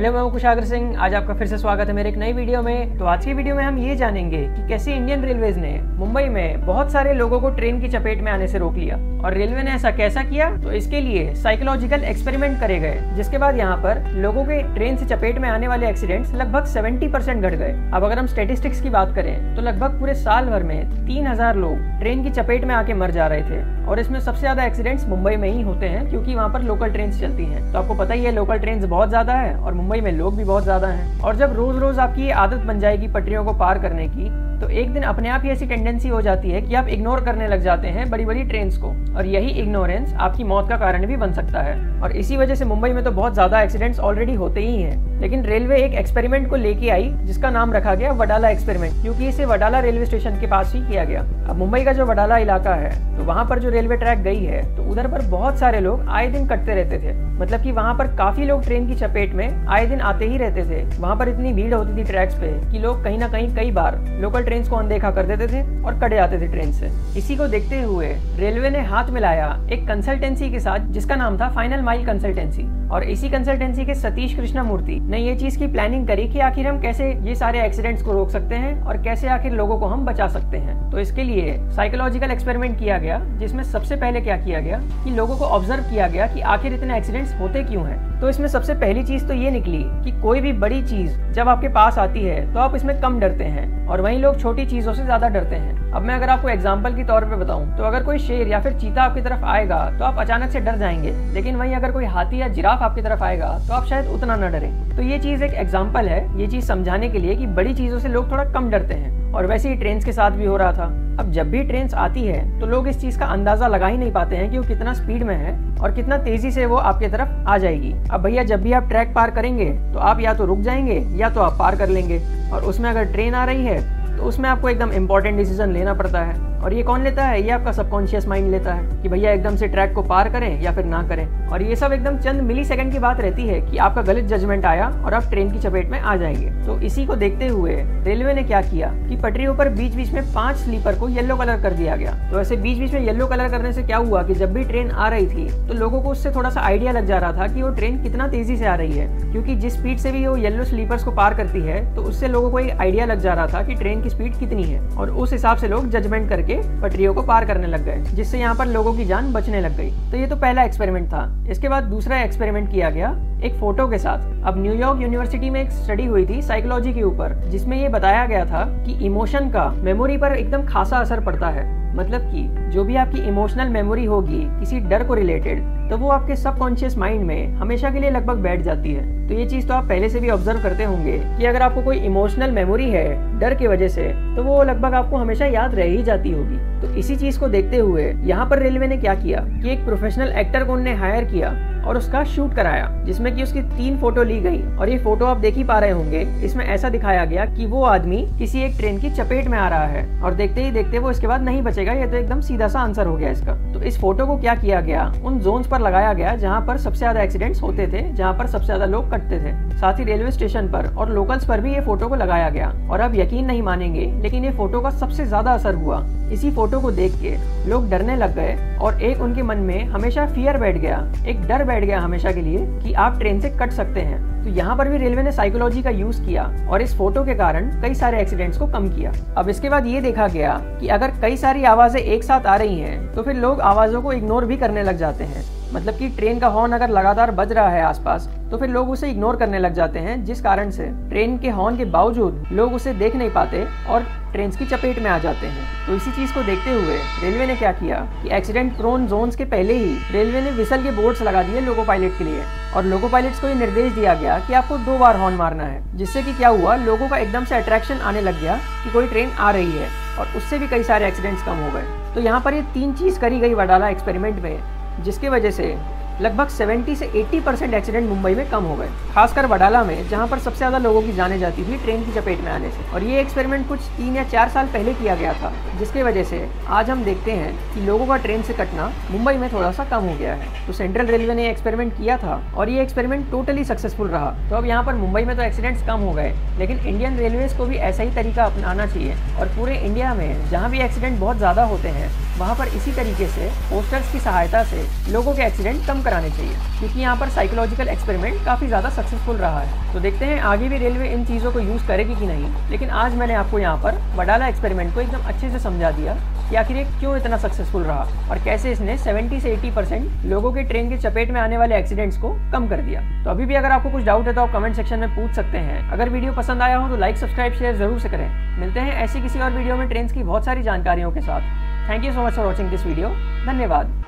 Hello, मैं हूं कुशागर सिंह। आज आपका फिर से स्वागत है मेरे एक नई वीडियो में। तो आज की वीडियो में हम ये जानेंगे कि कैसे इंडियन रेलवेज ने मुंबई में बहुत सारे लोगों को ट्रेन की चपेट में आने से रोक लिया और रेलवे ने ऐसा कैसा किया। तो इसके लिए साइकोलॉजिकल एक्सपेरिमेंट करे गए, जिसके बाद यहाँ पर लोगों के ट्रेन से चपेट में आने वाले एक्सीडेंट्स लगभग 70% घट गए। अब अगर हम स्टेटिस्टिक्स की बात करें तो लगभग पूरे साल भर में 3000 लोग ट्रेन की चपेट में आके मर जा रहे थे और इसमें सबसे ज्यादा एक्सीडेंट्स मुंबई में ही होते हैं क्योंकि वहाँ पर लोकल ट्रेन चलती हैं। तो आपको पता ही है लोकल ट्रेन बहुत ज्यादा है और मुंबई में लोग भी बहुत ज्यादा हैं। और जब रोज रोज आपकी आदत बन जाएगी पटरियों को पार करने की, तो एक दिन अपने आप ही ऐसी टेंडेंसी हो जाती है कि आप इग्नोर करने लग जाते हैं बड़ी बड़ी ट्रेन्स को, और यही इग्नोरेंस आपकी मौत का कारण भी बन सकता है। और इसी वजह से मुंबई में तो बहुत ज्यादा एक्सीडेंट्स ऑलरेडी होते ही हैं। लेकिन रेलवे एक एक्सपेरिमेंट को लेके आई जिसका नाम रखा गया वडाला एक्सपेरिमेंट, क्योंकि इसे वडाला रेलवे स्टेशन के पास ही किया गया। अब मुंबई का जो वडाला इलाका है, तो वहाँ पर जो रेलवे ट्रैक गई है, तो उधर पर बहुत सारे लोग आए दिन कटते रहते थे। मतलब कि वहाँ पर काफी लोग ट्रेन की चपेट में आए दिन आते ही रहते थे। वहाँ पर इतनी भीड़ होती थी ट्रैक्स पे कि लोग कहीं ना कहीं कई बार लोकल ट्रेन को अनदेखा कर देते थे और कट जाते थे ट्रेन से। इसी को देखते हुए रेलवे ने हाथ मिलाया एक कंसल्टेंसी के साथ जिसका नाम था फाइनल माइल कंसल्टेंसी। और इसी कंसल्टेंसी के सतीश कृष्णमूर्ति ने ये चीज की प्लानिंग करी कि आखिर हम कैसे ये सारे एक्सीडेंट्स को रोक सकते हैं और कैसे आखिर लोगों को हम बचा सकते हैं। तो इसके लिए साइकोलॉजिकल एक्सपेरिमेंट किया गया, जिसमें सबसे पहले क्या किया गया कि लोगों को ऑब्जर्व किया गया कि आखिर इतने एक्सीडेंट्स होते क्यों हैं। तो इसमें सबसे पहली चीज तो ये निकली कि कोई भी बड़ी चीज जब आपके पास आती है तो आप इसमें कम डरते हैं और वहीं लोग छोटी चीजों से ज्यादा डरते हैं। अब मैं अगर आपको एग्जांपल के तौर पे बताऊं तो अगर कोई शेर या फिर चीता आपकी तरफ आएगा तो आप अचानक से डर जाएंगे, लेकिन वहीं अगर कोई हाथी या जिराफ आपकी तरफ आएगा तो आप शायद उतना न डरें। तो ये चीज एक एग्जांपल है, ये चीज समझाने के लिए कि बड़ी चीजों से लोग थोड़ा कम डरते हैं। और वैसे ही ट्रेन के साथ भी हो रहा था। अब जब भी ट्रेन आती है तो लोग इस चीज का अंदाजा लगा ही नहीं पाते हैं कि वो कितना स्पीड में है और कितना तेजी से वो आपके तरफ आ जाएगी। अब भैया जब भी आप ट्रैक पार करेंगे तो आप या तो रुक जाएंगे या तो आप पार कर लेंगे, और उसमें अगर ट्रेन आ रही है तो उसमें आपको एकदम इंपॉर्टेंट डिसीजन लेना पड़ता है। और ये कौन लेता है? ये आपका सबकॉन्शियस माइंड लेता है कि भैया एकदम से ट्रैक को पार करें या फिर ना करें। और ये सब एकदम चंद मिली सेकंड की बात रहती है कि आपका गलत जजमेंट आया और आप ट्रेन की चपेट में आ जाएंगे। तो इसी को देखते हुए रेलवे ने क्या किया कि पटरियों पर बीच बीच में 5 स्लीपर को येलो कलर कर दिया गया। तो ऐसे बीच बीच में येलो कलर करने से क्या हुआ कि जब भी ट्रेन आ रही थी तो लोगों को उससे थोड़ा सा आइडिया लग जा रहा था कि वो ट्रेन कितना तेजी से आ रही है, क्योंकि जिस स्पीड से भी वो येलो स्लीपर्स को पार करती है तो उससे लोगों को एक आइडिया लग जा रहा था कि ट्रेन की स्पीड कितनी है, और उस हिसाब से लोग जजमेंट करके पटरियों को पार करने लग गए, जिससे यहाँ पर लोगों की जान बचने लग गई। तो ये तो पहला एक्सपेरिमेंट था। इसके बाद दूसरा एक्सपेरिमेंट किया गया एक फोटो के साथ। अब न्यूयॉर्क यूनिवर्सिटी में एक स्टडी हुई थी साइकोलॉजी के ऊपर, जिसमें ये बताया गया था कि इमोशन का मेमोरी पर एकदम खासा असर पड़ता है। मतलब कि जो भी आपकी इमोशनल मेमोरी होगी किसी डर को रिलेटेड, तो वो आपके सबकॉन्शियस माइंड में हमेशा के लिए लगभग बैठ जाती है। तो ये चीज तो आप पहले से भी ऑब्जर्व करते होंगे कि अगर आपको कोई इमोशनल मेमोरी है डर की वजह से, तो वो लगभग आपको हमेशा याद रह ही जाती होगी। तो इसी चीज को देखते हुए यहाँ पर रेलवे ने क्या किया कि एक प्रोफेशनल एक्टर को उन्होंने हायर किया और उसका शूट कराया, जिसमें कि उसकी 3 फोटो ली गई। और ये फोटो आप देख ही पा रहे होंगे, इसमें ऐसा दिखाया गया कि वो आदमी किसी एक ट्रेन की चपेट में आ रहा है और देखते ही देखते वो इसके बाद नहीं बचेगा। ये तो एकदम सीधा सा आंसर हो गया इसका। तो इस फोटो को क्या किया गया, उन जोन्स पर लगाया गया जहाँ पर सबसे ज्यादा एक्सीडेंट्स होते थे, जहाँ पर सबसे ज्यादा लोग कटते थे। साथ ही रेलवे स्टेशन पर और लोकल्स पर भी ये फोटो को लगाया गया। और अब यकीन नहीं मानेंगे, लेकिन ये फोटो का सबसे ज्यादा असर हुआ। इसी फोटो को देख के लोग डरने लग गए और एक उनके मन में हमेशा फियर बैठ गया, एक डर बैठ गया हमेशा के लिए कि आप ट्रेन से कट सकते हैं। तो यहाँ पर भी रेलवे ने साइकोलॉजी का यूज किया और इस फोटो के कारण कई सारे एक्सीडेंट्स को कम किया। अब इसके बाद ये देखा गया कि अगर कई सारी आवाजें एक साथ आ रही हैं तो फिर लोग आवाजों को इग्नोर भी करने लग जाते हैं। मतलब कि ट्रेन का हॉर्न अगर लगातार बज रहा है आसपास, तो फिर लोग उसे इग्नोर करने लग जाते हैं, जिस कारण से ट्रेन के हॉर्न के बावजूद लोग उसे देख नहीं पाते और ट्रेन की चपेट में आ जाते हैं। तो इसी चीज को देखते हुए रेलवे ने क्या किया कि एक्सीडेंट प्रोन जोन्स के पहले ही रेलवे ने विसल के बोर्ड्स लगा दिए लोको पायलट के लिए, और लोको पायलट्स को ये निर्देश दिया गया कि आपको 2 बार हॉर्न मारना है, जिससे कि क्या हुआ, लोगों का एकदम से अट्रैक्शन आने लग गया कि कोई ट्रेन आ रही है, और उससे भी कई सारे एक्सीडेंट्स कम हो गए। तो यहाँ पर ये 3 चीज करी गई वडाला एक्सपेरिमेंट में, जिसके वजह से लगभग 70 से 80% एक्सीडेंट मुंबई में कम हो गए, खासकर वडाला में, जहां पर सबसे ज्यादा लोगों की जाने जाती थी ट्रेन की चपेट में आने से। और ये एक्सपेरिमेंट कुछ 3 या 4 साल पहले किया गया था, जिसके वजह से आज हम देखते हैं कि लोगों का ट्रेन से कटना मुंबई में थोड़ा सा कम हो गया है। तो सेंट्रल रेलवे ने एक्सपेरिमेंट किया था और ये एक्सपेरिमेंट टोटली सक्सेसफुल रहा। तो अब यहाँ पर मुंबई में तो एक्सीडेंट्स कम हो गए, लेकिन इंडियन रेलवेज को भी ऐसा ही तरीका अपनाना चाहिए और पूरे इंडिया में जहाँ भी एक्सीडेंट बहुत ज्यादा होते हैं वहाँ पर इसी तरीके से पोस्टर्स की सहायता से लोगों के एक्सीडेंट कम कराने चाहिए, क्योंकि यहाँ पर साइकोलॉजिकल एक्सपेरिमेंट काफ़ी ज़्यादा सक्सेसफुल रहा है। तो देखते हैं आगे भी रेलवे इन चीज़ों को यूज़ करेगी कि नहीं। लेकिन आज मैंने आपको यहाँ पर वडाला एक्सपेरिमेंट को एकदम अच्छे से समझा दिया कि आखिर ये क्यों इतना सक्सेसफुल रहा और कैसे इसने 70 से 80% लोगों के ट्रेन की चपेट में आने वाले एक्सीडेंट्स को कम कर दिया। तो अभी भी अगर आपको कुछ डाउट है तो आप कमेंट सेक्शन में पूछ सकते हैं। अगर वीडियो पसंद आया हो तो लाइक, सब्सक्राइब, शेयर जरूर से करें। मिलते हैं ऐसी किसी और वीडियो में ट्रेन की बहुत सारी जानकारियों के साथ। Thank you so much for watching this video. धन्यवाद।